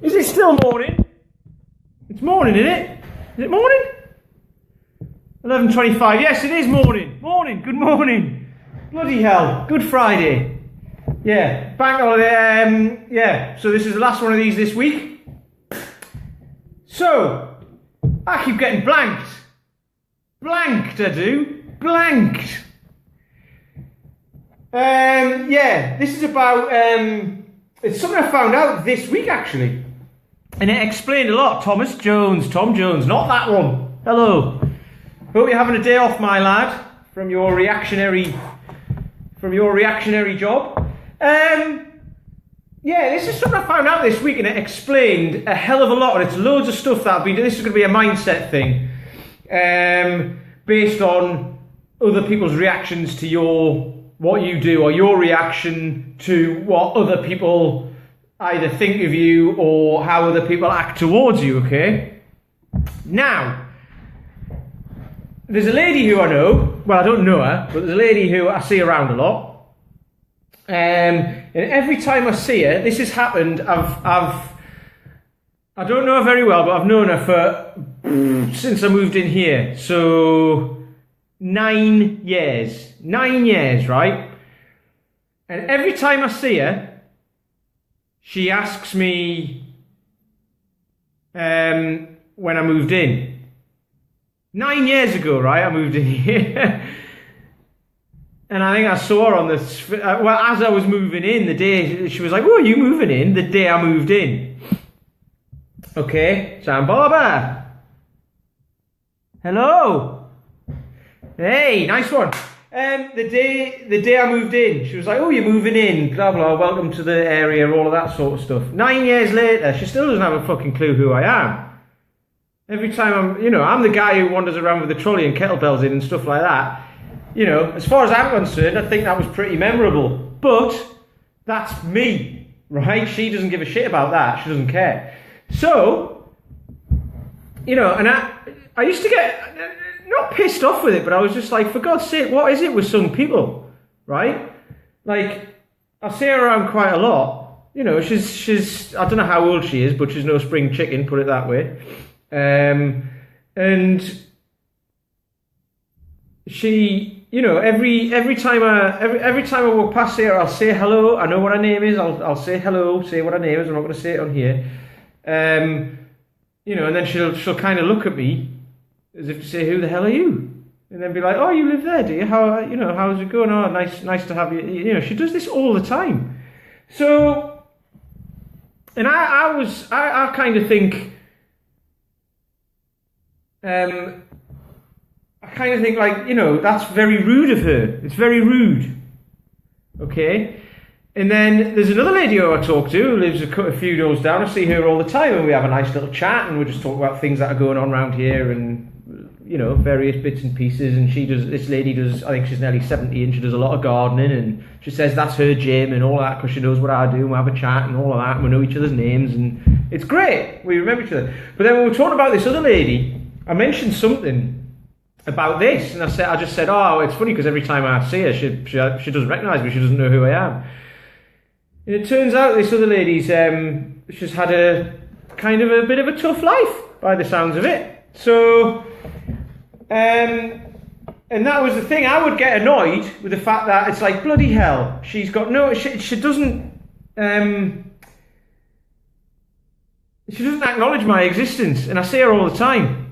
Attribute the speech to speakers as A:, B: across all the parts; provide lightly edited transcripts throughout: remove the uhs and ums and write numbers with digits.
A: Is it still morning? It's morning, isn't it? Is it morning? 11:25. Yes, it is morning. Morning. Good morning. Bloody hell. Good Friday. Yeah. Bank holiday. Yeah. So this is the last one of these this week. So I keep getting blanked. Blanked, I do. Blanked. Yeah. This is about. It's something I found out this week actually, and it explained a lot. Tom Jones, not that one. Hello. Hope you're having a day off, my lad, from your reactionary job. Yeah, this is something I found out this week, and it explained a hell of a lot. And it's loads of stuff that I've been doing. This is going to be a mindset thing, based on other people's reactions to what you do, or your reaction to what other people either think of you or how other people act towards you. Okay. Now, there's a lady who I know. Well, I don't know her, but there's a lady who I see around a lot. And every time I see her, this has happened. I don't know her very well, but I've known her for since I moved in here. So 9 years. 9 years, right? And every time I see her, she asks me when I moved in. 9 years ago, right? I moved in here. And I think I saw her on as I was moving in, the day, she was like, "Oh, are you moving in?" The day I moved in. Okay, Sam Barber. Hello. Hey, nice one. The day I moved in, she was like, "Oh, you're moving in, blah, blah, welcome to the area," all of that sort of stuff. 9 years later, she still doesn't have a fucking clue who I am. Every time I'm the guy who wanders around with the trolley and kettlebells in and stuff like that. As far as I'm concerned, I think that was pretty memorable. But that's me, right? She doesn't give a shit about that. She doesn't care. So, and I used to get, not pissed off with it, but I was just like, for God's sake, what is it with some people, right? Like, I see her around quite a lot. She's I don't know how old she is, but she's no spring chicken, put it that way. And she, every time I walk past her, I'll say hello. I know what her name is. I'll say hello, say what her name is. I'm not going to say it on here. And then she'll kind of look at me as if to say, "Who the hell are you?" And then be like, "Oh, you live there, do you? How's it going? Oh, nice to have you." She does this all the time. So, and I kind of think, that's very rude of her. It's very rude. Okay? And then there's another lady who I talk to who lives a few doors down. I see her all the time and we have a nice little chat and we just talk about things that are going on around here and, various bits and pieces. And this lady does, I think she's nearly 70 and she does a lot of gardening and she says that's her gym and all that because she knows what I do and we have a chat and all of that and we know each other's names and it's great. We remember each other. But then when we were talking about this other lady, I mentioned something about this, and I just said, "Oh, it's funny because every time I see her, she doesn't recognise me. She doesn't know who I am." And it turns out this other lady's she's had a kind of a bit of a tough life by the sounds of it. So, and that was the thing. I would get annoyed with the fact that it's like bloody hell. She's got she doesn't. She doesn't acknowledge my existence, and I see her all the time.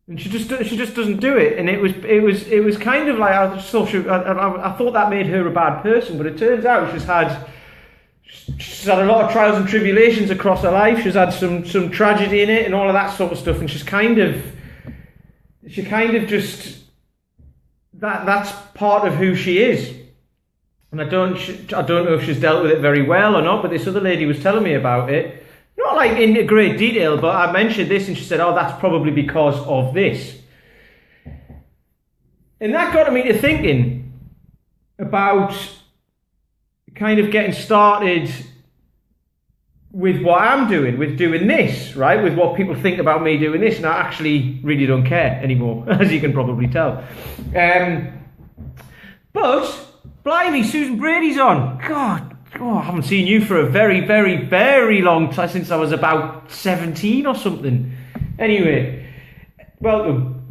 A: And she just doesn't do it, and it was kind of like I thought that made her a bad person, but it turns out she's had a lot of trials and tribulations across her life. She's had some tragedy in it and all of that sort of stuff, and she kind of just that's part of who she is. And I don't know if she's dealt with it very well or not, but this other lady was telling me about it. Not like in great detail, but I mentioned this and she said, "Oh, that's probably because of this." And that got me to thinking about kind of getting started with what I'm doing, with doing this, right? With what people think about me doing this. And I actually really don't care anymore, as you can probably tell. But, blimey, Susan Brady's on. God, oh, I haven't seen you for a very, very, very long time, since I was about 17 or something. Anyway, welcome.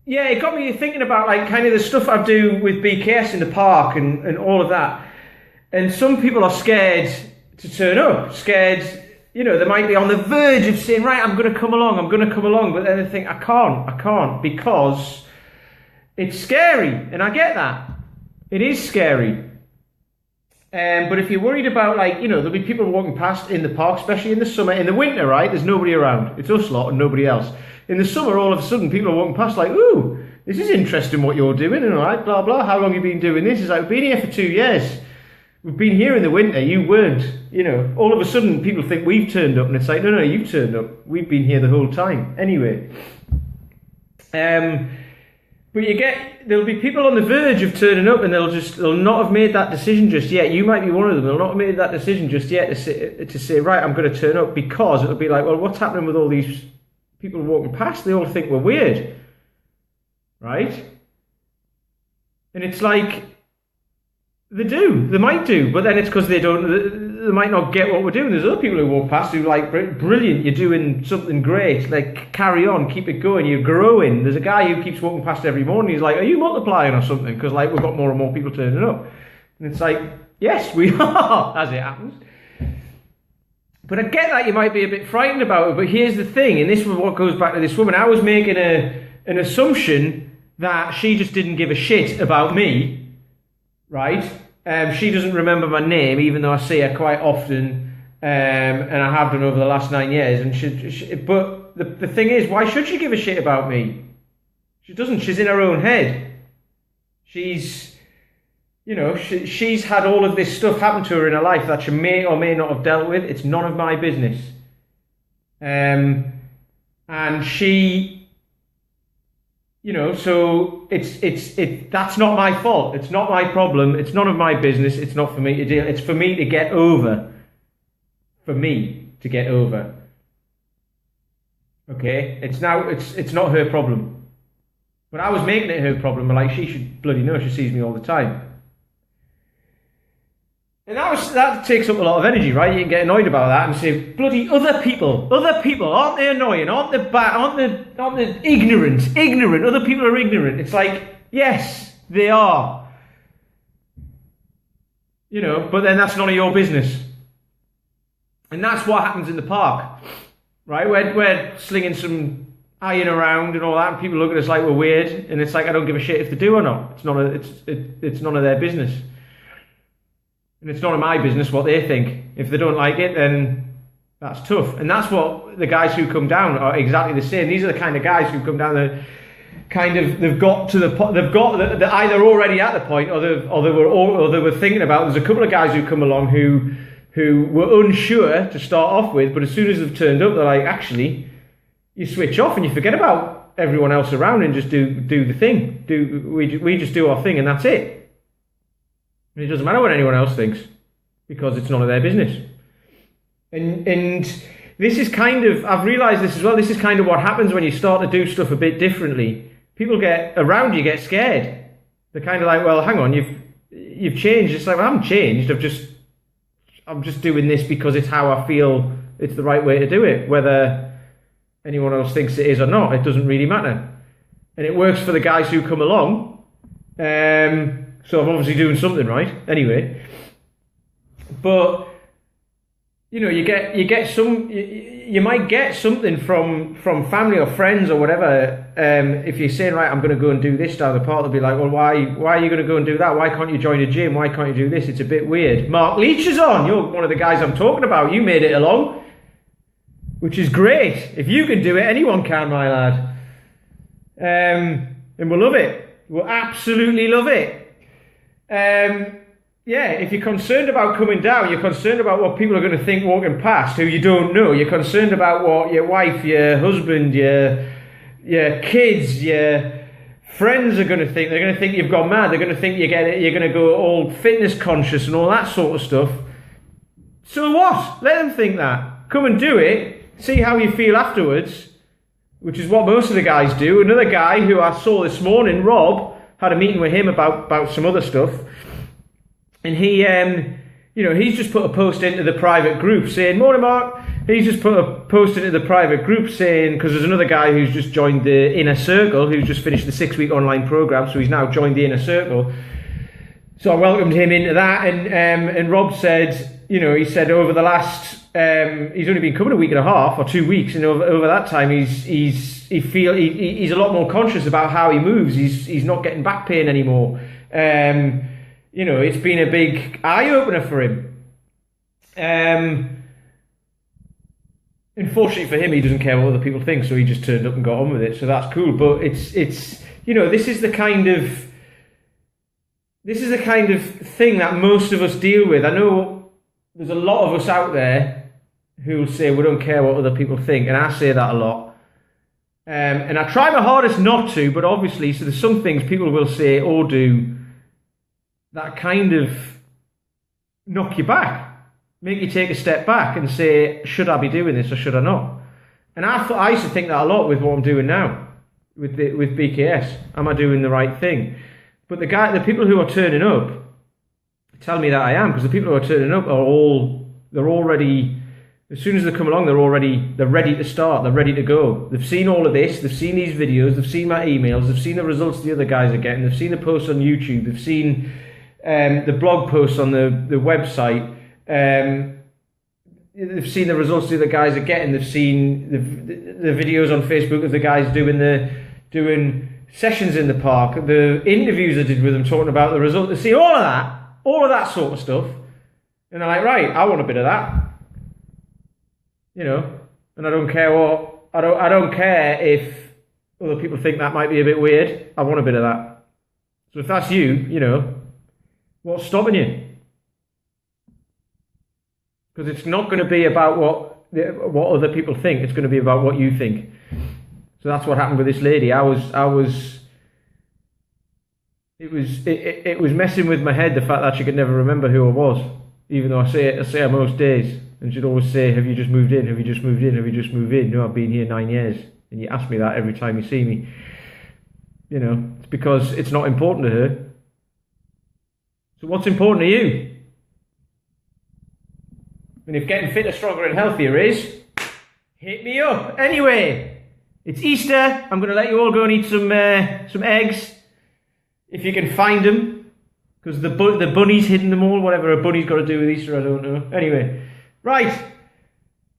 A: Yeah, it got me thinking about like kind of the stuff I do with BKS in the park and all of that. And some people are scared to turn up, scared, you know, they might be on the verge of saying, right, I'm going to come along, but then they think, I can't, because it's scary, and I get that. It is scary. But if you're worried about, like, you know, there'll be people walking past in the park, especially in the summer. In the winter, right, there's nobody around. It's us lot and nobody else. In the summer, all of a sudden, people are walking past like, ooh, this is interesting what you're doing, and all right, blah, blah. How long have you been doing this? It's like, we've been here for 2 years. We've been here in the winter, you weren't. You know, all of a sudden, people think we've turned up, and it's like, no, you've turned up. We've been here the whole time. Anyway. But there'll be people on the verge of turning up, and they'll not have made that decision just yet. You might be one of them. They'll not have made that decision just yet to say, right, I'm going to turn up, because it'll be like, well, what's happening with all these people walking past? They all think we're weird, right? And it's like, they might do, but then it's because they might not get what we're doing. There's other people who walk past who like, brilliant, you're doing something great, like, carry on, keep it going, you're growing. There's a guy who keeps walking past every morning, he's like, are you multiplying or something? Because like, we've got more and more people turning up. And it's like, yes, we are, as it happens. But I get that you might be a bit frightened about it, but here's the thing, and this is what goes back to this woman. I was making an assumption that she just didn't give a shit about me, right? She doesn't remember my name, even though I see her quite often, and I have done over the last 9 years. And but the thing is, why should she give a shit about me? She doesn't. She's in her own head. She's, you know, she's had all of this stuff happen to her in her life that she may or may not have dealt with. It's none of my business. And she, you know, so that's not my fault. It's not my problem. It's none of my business. It's not for me to deal. It's for me to get over. For me to get over. Okay? It's not her problem. But I was making it her problem. But like, she should bloody know. She sees me all the time. And that takes up a lot of energy, right? You can get annoyed about that and say, bloody other people, aren't they annoying? Aren't they ignorant? Other people are ignorant. It's like, yes, they are. You know, but then that's none of your business. And that's what happens in the park, right? We're slinging some iron around and all that, and people look at us like we're weird, and it's like, I don't give a shit if they do or not. It's none of their business. And it's none of my business what they think. If they don't like it, then that's tough. And that's what the guys who come down are exactly the same. These are the kind of guys who come down that kind of, they're either already at the point, or they were thinking about. There's a couple of guys who come along who were unsure to start off with, but as soon as they've turned up, they're like, actually, you switch off and you forget about everyone else around and just do the thing. We just do our thing, and that's it. It doesn't matter what anyone else thinks, because it's none of their business. And this is kind of, I've realised this as well, this is kind of what happens when you start to do stuff a bit differently. People get scared. They're kind of like, well, hang on, you've changed. It's like, well, I haven't changed. I'm just doing this because it's how I feel it's the right way to do it. Whether anyone else thinks it is or not, it doesn't really matter. And it works for the guys who come along. So I'm obviously doing something right, anyway. But you know, you might get something from family or friends or whatever. If you're saying, right, I'm going to go and do this down the park, they'll be like, well, why are you going to go and do that? Why can't you join a gym? Why can't you do this? It's a bit weird. Mark Leach is on. You're one of the guys I'm talking about. You made it along, which is great. If you can do it, anyone can, my lad. And we'll love it. We'll absolutely love it. Yeah, if you're concerned about coming down, you're concerned about what people are going to think walking past who you don't know. You're concerned about what your wife, your husband, your kids, your friends are going to think. They're going to think you've gone mad. They're going to think you're going to go all fitness conscious and all that sort of stuff. So what? Let them think that. Come and do it. See how you feel afterwards, which is what most of the guys do. Another guy who I saw this morning, Rob, had a meeting with him about some other stuff, and he, he's just put a post into the private group saying, "Morning, Mark." He's just put a post into the private group saying, because there's another guy who's just joined the Inner Circle, who's just finished the 6-week online program, so he's now joined the Inner Circle. So I welcomed him into that, and Rob said, he said over the last, he's only been coming a week and a half or 2 weeks, and over that time he's a lot more conscious about how he moves. He's not getting back pain anymore. It's been a big eye opener for him. Unfortunately for him, he doesn't care what other people think, so he just turned up and got on with it. So that's cool. But it's this is the kind of thing that most of us deal with. I know there's a lot of us out there who will say we don't care what other people think, and I say that a lot. And I try my hardest not to, but obviously, so there's some things people will say or do that kind of knock you back. Make you take a step back and say, should I be doing this or should I not? And I used to think that a lot with what I'm doing now, with BKS. Am I doing the right thing? But the people who are turning up tell me that I am, because the people who are turning up they're already, as soon as they come along, they're ready to start, they're ready to go. They've seen all of this, they've seen these videos, they've seen my emails, they've seen the results the other guys are getting, they've seen the posts on YouTube, they've seen the blog posts on the website. They've seen the results the other guys are getting. They've seen the videos on Facebook of the guys doing sessions in the park, the interviews I did with them talking about the results. They see all of that sort of stuff, and they're like, right, I want a bit of that, And I don't care I don't care if other people think that might be a bit weird. I want a bit of that. So if that's you, what's stopping you? Because it's not going to be about what other people think. It's going to be about what you think. So that's what happened with this lady. It was messing with my head, the fact that she could never remember who I was, even though I say it most days, and she'd always say, "Have you just moved in? Have you just moved in? Have you just moved in?" No, I've been here 9 years, and you ask me that every time you see me. It's because it's not important to her. So what's important to you? And if getting fitter, stronger and healthier is, hit me up. Anyway, it's Easter. I'm going to let you all go and eat some eggs, if you can find them, because the bunny's hidden them all. Whatever a bunny's got to do with Easter, I don't know. Anyway, right.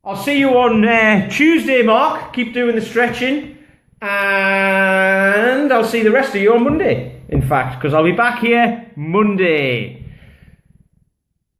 A: I'll see you on Tuesday, Mark. Keep doing the stretching. And I'll see the rest of you on Monday, in fact, because I'll be back here Monday.